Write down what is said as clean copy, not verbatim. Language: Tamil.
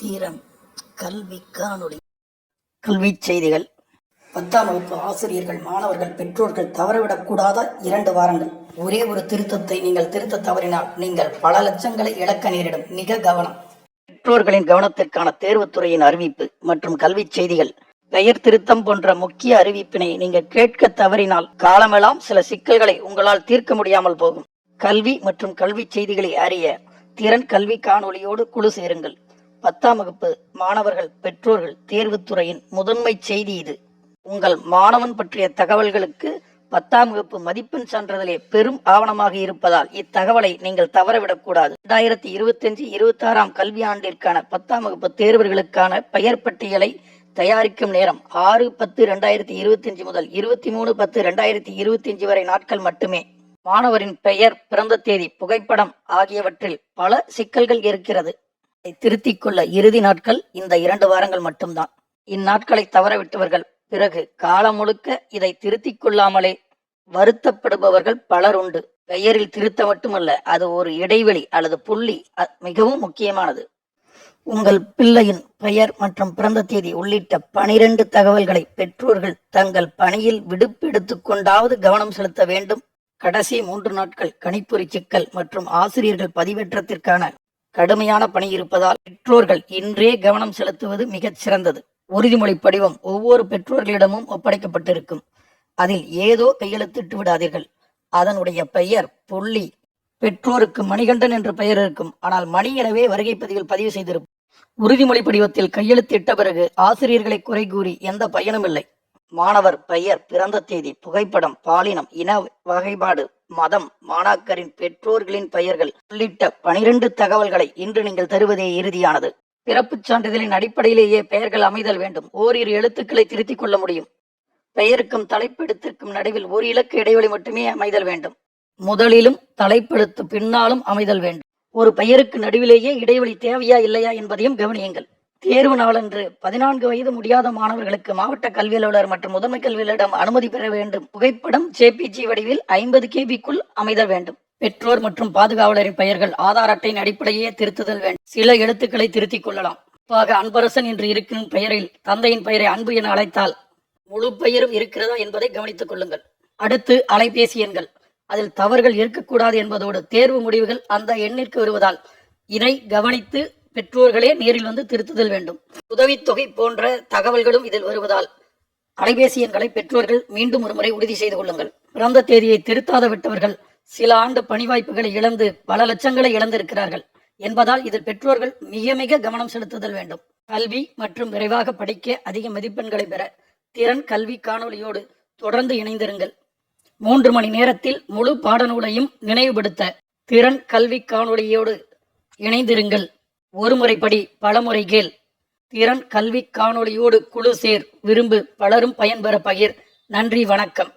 தீரன் கல்வி காணொளி. கல்வி செய்திகள். 10ஆம் வகுப்பு ஆசிரியர்கள், மாணவர்கள், பெற்றோர்கள் தவறவிடக்கூடாத 2 வாரங்கள். ஒரே ஒரு திருத்தத்தை நீங்கள் திருத்த தவறினால் நீங்கள் பல லட்சங்களை இழக்க நேரிடும். மிக கவனம். பெற்றோர்களின் கவனத்திற்கான தேர்வுத்துறையின் அறிவிப்பு மற்றும் கல்வி செய்திகள். பெயர் திருத்தம் போன்ற முக்கிய அறிவிப்பினை நீங்கள் கேட்க தவறினால் காலமெல்லாம் சில சிக்கல்களை உங்களால் தீர்க்க முடியாமல் போகும். கல்வி மற்றும் கல்வி செய்திகளை அறிய திறன் கல்வி காணொளியோடு குழு சேருங்கள். 10ஆம் வகுப்பு மாணவர்கள், பெற்றோர்கள் தேர்வுத்துறையின் முதன்மை செய்தி இது. உங்கள் மாணவன் பற்றிய தகவல்களுக்கு 10ஆம் வகுப்பு மதிப்பெண் சான்றிதழே பெரும் ஆவணமாக இருப்பதால் இத்தகவலை நீங்கள் தவறவிடக்கூடாது. 2025-26ஆம் கல்வியாண்டிற்கான 10ஆம் வகுப்பு தேர்வர்களுக்கான பெயர் பட்டியலை தயாரிக்கும் நேரம் 6/10/2025 முதல் 23/10/2025 வரை நாட்கள் மட்டுமே. மாணவரின் பெயர், பிறந்த தேதி, புகைப்படம் ஆகியவற்றில் பல சிக்கல்கள் இருக்கிறது. இதை திருத்திக் கொள்ள இறுதி நாட்கள் இந்த 2 வாரங்கள் மட்டும்தான். இந்நாட்களை தவறவிட்டவர்கள் பிறகு காலம் முழுக்க இதை திருத்திக் கொள்ளாமலே வருத்தப்படுபவர்கள் பலர் உண்டு. பெயரில் திருத்த மட்டுமல்ல, அது ஒரு இடைவெளி அல்லது புள்ளி மிகவும் முக்கியமானது. உங்கள் பிள்ளையின் பெயர் மற்றும் பிறந்த தேதி உள்ளிட்ட 12 தகவல்களை பெற்றோர்கள் தங்கள் பணியில் விடுப்பெடுத்துக் கொண்டாவது கவனம் செலுத்த வேண்டும். கடைசி 3 நாட்கள் கணிப்பொறி சிக்கல் மற்றும் ஆசிரியர்கள் பதிவேற்றத்திற்கான கடுமையான பணி இருப்பதால் பெற்றோர்கள் இன்றே கவனம் செலுத்துவது மிகச் சிறந்தது. உறுதிமொழி படிவம் ஒவ்வொரு பெற்றோர்களிடமும் ஒப்படைக்கப்பட்டிருக்கும். அதில் ஏதோ கையெழுத்திட்டு விடாதீர்கள். அதனுடைய பெயர், புள்ளி. பெற்றோருக்கு மணிகண்டன் என்ற பெயர் இருக்கும், ஆனால் மணி எனவே வருகை பதிவில் பதிவு செய்திருக்கும். உறுதிமொழி படிவத்தில் கையெழுத்திட்ட பிறகு ஆசிரியர்களை குறை கூறி எந்த பயனும் இல்லை. மாணவர் பெயர், பிறந்த தேதி, புகைப்படம், பாலினம், இன வகைப்பாடு, மதம், மாணாக்கரின் பெற்றோர்களின் பெயர்கள் உள்ளிட்ட 12 தகவல்களை இன்று நீங்கள் தருவதே இறுதியானது. பிறப்புச் சான்றிதழின் அடிப்படையிலேயே பெயர்கள் அமைதல் வேண்டும். ஓரிரு எழுத்துக்களை திருத்திக் கொள்ள முடியும். பெயருக்கும் தலைப்பெழுத்திற்கும் நடுவில் ஒரு இலக்கு இடைவெளி மட்டுமே அமைதல் வேண்டும். முதலிலும் தலைப்பெழுத்து பின்னாலும் அமைதல் வேண்டும். ஒரு பெயருக்கு நடுவிலேயே இடைவெளி தேவையா இல்லையா என்பதையும் கவனியுங்கள். தேர்வு நாளன்று 14 வயது முடியாத மாணவர்களுக்கு மாவட்ட கல்வி அலுவலர் மற்றும் முதன்மை கல்வியாளரிடம் அனுமதி பெற வேண்டும். புகைப்படம் JPG வடிவில் 50 KB அமைதல் வேண்டும். பெற்றோர் மற்றும் பாதுகாவலரின் பெயர்கள் ஆதார் அட்டையின் அடிப்படையே திருத்துதல் வேண்டும். சில எழுத்துக்களை திருத்திக் கொள்ளலாம். குறிப்பாக அன்பரசன் என்று இருக்கும் பெயரில் தந்தையின் பெயரை அன்பு என அழைத்தால் முழு பெயரும் இருக்கிறதா என்பதை கவனித்துக் கொள்ளுங்கள். அடுத்து அலைபேசி எண்கள். அதில் தவறுகள் இருக்கக்கூடாது என்பதோடு தேர்வு முடிவுகள் அந்த எண்ணிற்கு வருவதால் இதை கவனித்து பெற்றோர்களே நேரில் வந்து திருத்துதல் வேண்டும். உதவித்தொகை போன்ற தகவல்களும் இதில் வருவதால் அலைபேசி எண்களை பெற்றோர்கள் மீண்டும் ஒரு முறை உறுதி செய்து கொள்ளுங்கள். பிறந்த தேதியை திருத்தாத விட்டவர்கள் சில ஆண்டு பணி வாய்ப்புகளை இழந்து பல லட்சங்களை இழந்திருக்கிறார்கள் என்பதால் இதில் பெற்றோர்கள் மிக மிக கவனம் செலுத்துதல் வேண்டும். கல்வி மற்றும் விரைவாக படிக்க அதிக மதிப்பெண்களை பெற திறன் கல்வி காணொளியோடு தொடர்ந்து இணைந்திருங்கள். 3 மணி நேரத்தில் முழு பாடநூலையும் நினைவுபடுத்த திறன் கல்வி காணொளியோடு இணைந்திருங்கள். ஒரு முறை படி, பலமுறை கேள். திறன் கல்வி காணொளியோடு குழு சேர். விரும்பு. பலரும் பயன்பெற பகிர். நன்றி, வணக்கம்.